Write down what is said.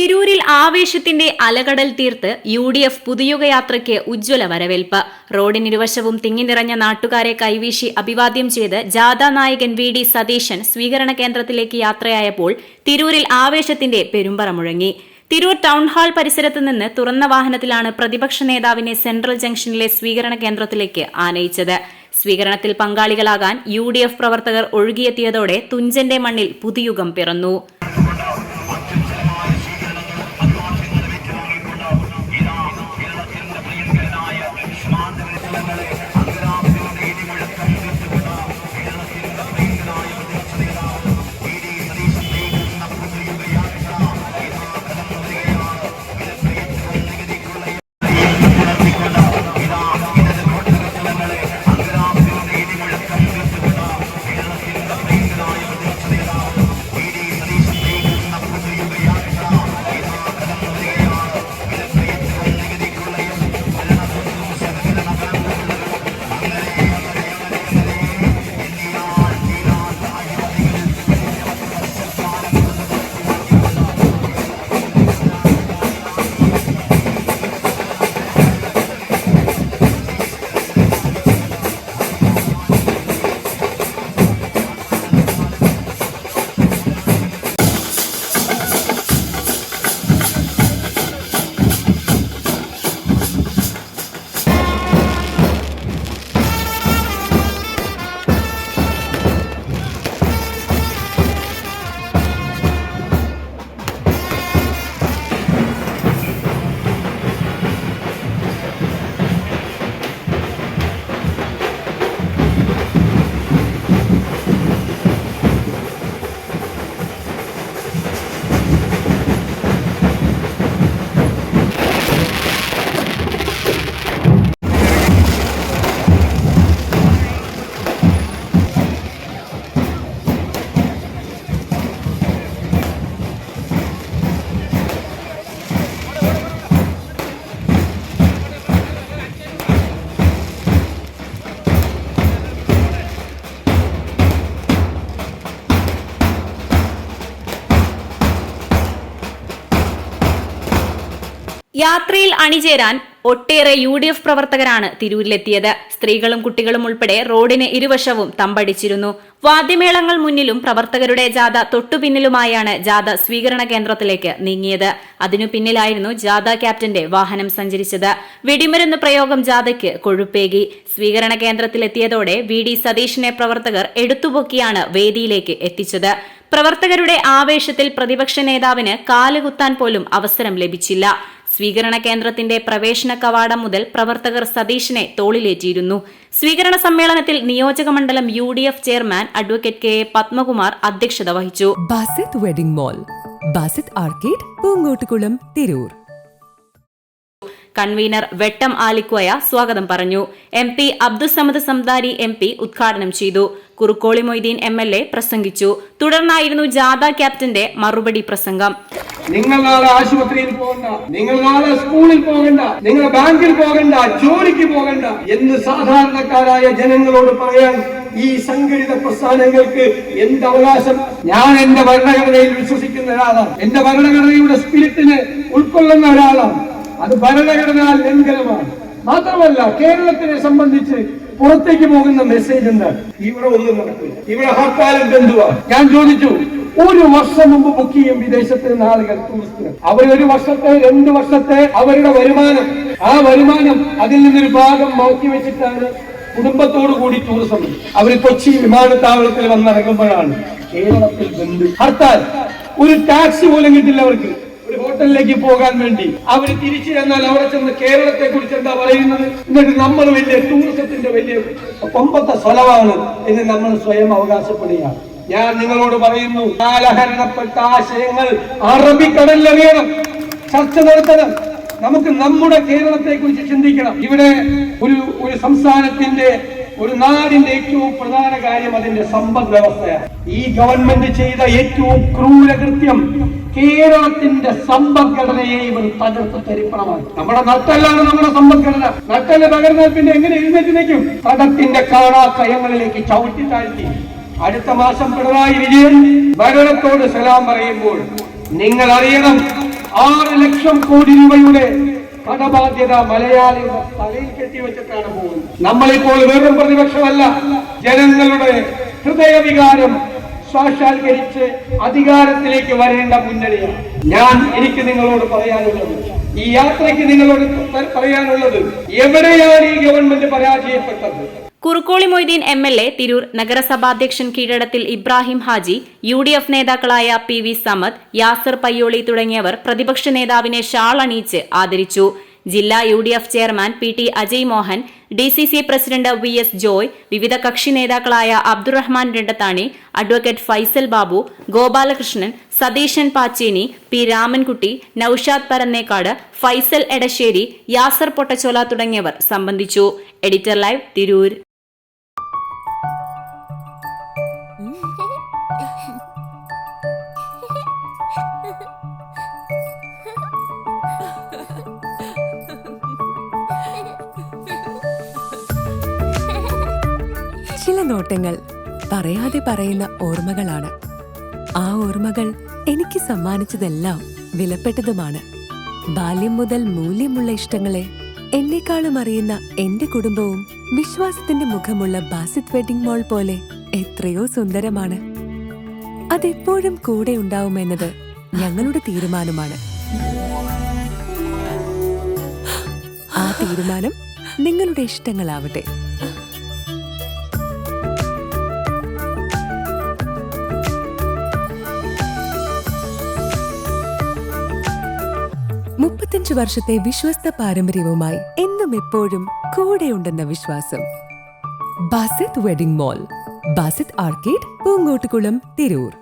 തിരൂരിൽ ആവേശത്തിന്റെ അലകടൽ തീർത്ത് UDF പുതുയുഗയാത്രയ്ക്ക് ഉജ്ജ്വല വരവേൽപ്പ്. റോഡിനിരുവശവും തിങ്ങിനിറഞ്ഞ നാട്ടുകാരെ കൈവീശി അഭിവാദ്യം ചെയ്ത് ജാഥാ നായകൻ VD സതീശൻ സ്വീകരണ കേന്ദ്രത്തിലേക്ക് യാത്രയായപ്പോൾ തിരൂരിൽ ആവേശത്തിന്റെ പെരുമ്പറ മുഴങ്ങി. തിരൂർ ടൗൺഹാൾ പരിസരത്ത് നിന്ന് തുറന്ന വാഹനത്തിലാണ് പ്രതിപക്ഷ നേതാവിനെ സെൻട്രൽ ജംഗ്ഷനിലെ സ്വീകരണ കേന്ദ്രത്തിലേക്ക് ആനയിച്ചത്. സ്വീകരണത്തിൽ പങ്കാളികളാകാൻ UDF പ്രവർത്തകർ ഒഴുകിയെത്തിയതോടെ തുഞ്ചന്റെ മണ്ണിൽ പുതുയുഗം പിറന്നു. യാത്രയിൽ അണിചേരാൻ ഒട്ടേറെ UDF പ്രവർത്തകരാണ് തിരൂരിലെത്തിയത്. സ്ത്രീകളും കുട്ടികളും ഉൾപ്പെടെ റോഡിന് ഇരുവശവും തമ്പടിച്ചിരുന്നു. വാദ്യമേളങ്ങൾ മുന്നിലും പ്രവർത്തകരുടെ ജാഥ തൊട്ടുപിന്നിലുമായാണ് ജാഥ സ്വീകരണ കേന്ദ്രത്തിലേക്ക് നീങ്ങിയത്. അതിനു പിന്നിലായിരുന്നു ജാഥ ക്യാപ്റ്റന്റെ വാഹനം സഞ്ചരിച്ചത്. വെടിമരുന്ന് പ്രയോഗം ജാഥയ്ക്ക് കൊഴുപ്പേകി. സ്വീകരണ കേന്ദ്രത്തിലെത്തിയതോടെ VD സതീശനെ പ്രവർത്തകർ എടുത്തുപൊക്കിയാണ് വേദിയിലേക്ക് എത്തിച്ചത്. പ്രവർത്തകരുടെ ആവേശത്തിൽ പ്രതിപക്ഷ നേതാവിന് കാലുകുത്താൻ പോലും അവസരം ലഭിച്ചില്ല. സ്വീകരണ കേന്ദ്രത്തിന്റെ പ്രവേശന കവാടം മുതൽ പ്രവർത്തകർ സതീശനെ തോളിലേറ്റിയിരുന്നു. സ്വീകരണ സമ്മേളനത്തിൽ നിയോജകമണ്ഡലം UDF chairman advocate KA Padmakumar അധ്യക്ഷത വഹിച്ചു. Basith wedding mall, Basith arcade, Poongottukulam, Tirur. Convener Vettam Alikoya സ്വാഗതം പറഞ്ഞു. MP അബ്ദുസമദ് സംദാരി MP ഉദ്ഘാടനം ചെയ്തു. കുറുക്കോളി മൊയ്തീൻ MLA പ്രസംഗിച്ചു. തുടർന്നായിരുന്നു ജാഥ ക്യാപ്റ്റന്റെ മറുപടി പ്രസംഗം. നിങ്ങൾ നാളെ ആശുപത്രിയിൽ പോകണ്ട, നിങ്ങൾ നാളെ സ്കൂളിൽ പോകണ്ട, നിങ്ങൾ ബാങ്കിൽ പോകണ്ട, ജോലിക്ക് പോകണ്ട എന്ന് സാധാരണക്കാരായ ജനങ്ങളോട് പറയാൻ ഈ സംഘടിത പ്രസ്ഥാനങ്ങൾക്ക് എന്ത് അവകാശം? ഞാൻ എന്റെ ഭരണഘടനയിൽ വിശ്വസിക്കുന്ന ഒരാളാണ്. എന്റെ ഭരണഘടനയുടെ സ്പിരിറ്റിനെ ഉൾക്കൊള്ളുന്ന ഒരാളാണ്. അത് ഭരണഘടനാ ലംഘനമാണ്. മാത്രമല്ല, കേരളത്തിനെ സംബന്ധിച്ച് പുറത്തേക്ക് പോകുന്ന മെസ്സേജ് എന്താ? ഇവിടെ ഒന്നും നടക്കില്ല, ഇവിടെ ഹർത്താലും ബന്ധുവാ. ഞാൻ ചോദിച്ചു, ഒരു വർഷം മുമ്പ് ബുക്ക് ചെയ്യും വിദേശത്ത് നിന്ന് ആളുകൾ ടൂറിസ്റ്റിന്. അവർ ഒരു വർഷത്തെ 2 വർഷത്തെ അവരുടെ വരുമാനം, ആ വരുമാനം അതിൽ നിന്നൊരു ഭാഗം മാറ്റി വെച്ചിട്ടാണ് കുടുംബത്തോടു കൂടി ടൂറിസം. അവർ കൊച്ചി വിമാനത്താവളത്തിൽ വന്നിറങ്ങുമ്പോഴാണ് കേരളത്തിൽ ബന്ധു ഹർത്താൽ. ഒരു ടാക്സി പോലും കിട്ടില്ല അവർക്ക്. ഒരു ഹോട്ടലിലേക്ക് പോകാൻ വേണ്ടി അവർ തിരിച്ചു ചെന്നാൽ അവിടെ ചെന്ന് കേരളത്തെ കുറിച്ച് എന്താ പറയുന്നത്? എന്നിട്ട് നമ്മൾ വലിയ ടൂറിസത്തിന്റെ വലിയ കൊമ്പത്തെ സ്ഥലമാണ് എന്ന് നമ്മൾ സ്വയം അവകാശപ്പെടുകയാണ്. ഞാൻ നിങ്ങളോട് പറയുന്നു, കാലഹരണപ്പെട്ട ആശയങ്ങൾ അറബിക്കടലിലെറിയണം, ചർച്ച നടത്തണം. നമുക്ക് നമ്മുടെ കേരളത്തെ കുറിച്ച് ചിന്തിക്കണം. ഇവിടെ ഒരു സംസ്ഥാനത്തിന്റെ, ഒരു നാടിന്റെ ഏറ്റവും പ്രധാന കാര്യം അതിന്റെ സമ്പദ് വ്യവസ്ഥയാണ്. ഈ ഗവൺമെന്റ് ചെയ്ത ഏറ്റവും ക്രൂരകൃത്യം കേരളത്തിന്റെ സമ്പദ്ഘടനയെ ഇവർ തകർത്ത് തരിപ്പണമാണ്. നമ്മുടെ നട്ടല്ലാണ് നമ്മുടെ സമ്പദ്ഘടന. നട്ടല് തകർന്നാൽ പിന്നെ എങ്ങനെ എഴുന്നേറ്റ് നിൽക്കും? തടത്തിന്റെ കാണാക്കയങ്ങളിലേക്ക് ചവിട്ടി താഴ്ത്തി. അടുത്ത മാസം പിണറായി വിജയൻ ഭരണത്തോട് സലാം പറയുമ്പോൾ നിങ്ങൾ അറിയണം, 6 ലക്ഷം കോടി രൂപയുടെ കടബാധ്യത മലയാളിയുടെ തലയിൽ കെട്ടിവെച്ചിട്ടാണ് പോകുന്നത്. നമ്മളിപ്പോൾ വെറും പ്രതിപക്ഷമല്ല, ജനങ്ങളുടെ ഹൃദയവികാരം സാക്ഷാത്കരിച്ച് അധികാരത്തിലേക്ക് വരേണ്ട മുന്നണിയാണ്. എനിക്ക് നിങ്ങളോട് പറയാനുള്ളത്, ഈ യാത്രയ്ക്ക് നിങ്ങളോട് പറയാനുള്ളത്, എവിടെയാണ് ഈ ഗവൺമെന്റ് പരാജയപ്പെട്ടത്? കുറുക്കോളി മൊയ്തീൻ MLA, തിരൂർ നഗരസഭാധ്യക്ഷൻ കീഴടത്തിൽ ഇബ്രാഹിം ഹാജി, UDF നേതാക്കളായ PV സമദ്, യാസർ പയ്യോളി തുടങ്ങിയവർ പ്രതിപക്ഷ നേതാവിനെ ഷാൾ അണിയിച്ച് ആദരിച്ചു. ജില്ലാ UDF chairman PT Ajay Mohan, DCC president VS Joy, വിവിധ കക്ഷി നേതാക്കളായ അബ്ദുറഹ്മാൻ രണ്ടത്താണി, അഡ്വക്കേറ്റ് ഫൈസൽ ബാബു, ഗോപാലകൃഷ്ണൻ, സതീശൻ പാച്ചേനി, P രാമൻകുട്ടി, നൌഷാദ് പരന്നേക്കാട്, ഫൈസൽ എടശ്ശേരി, യാസർ പൊട്ടച്ചോല തുടങ്ങിയവർ സംബന്ധിച്ചു. Editor live, Tirur. ചില നോട്ടങ്ങൾ പറയാതെ പറയുന്ന ഓർമ്മകളാണ്. ആ ഓർമ്മകൾ എനിക്ക് സമ്മാനിച്ചതെല്ലാം വിലപ്പെട്ടതുമാണ്. ബാല്യം മുതൽ മൂല്യമുള്ള ഇഷ്ടങ്ങളെ എന്നെക്കാളും അറിയുന്ന എന്റെ കുടുംബവും വിശ്വാസത്തിന്റെ മുഖമുള്ള ബാസിത് വെഡിംഗ് മോൾ പോലെ എത്രയോ സുന്ദരമാണ്. അതെപ്പോഴും കൂടെ ഉണ്ടാവുമെന്നത് ഞങ്ങളുടെ തീരുമാനമാണ്. ആ തീരുമാനം നിങ്ങളുടെ ഇഷ്ടങ്ങളാവട്ടെ. മുപ്പത്തഞ്ച് വർഷത്തെ വിശ്വസ്ത പാരമ്പര്യവുമായി എന്നും എപ്പോഴും കൂടെയുണ്ടെന്ന വിശ്വാസം. Basith wedding mall, Basith arcade, Poongottukulam, Tirur.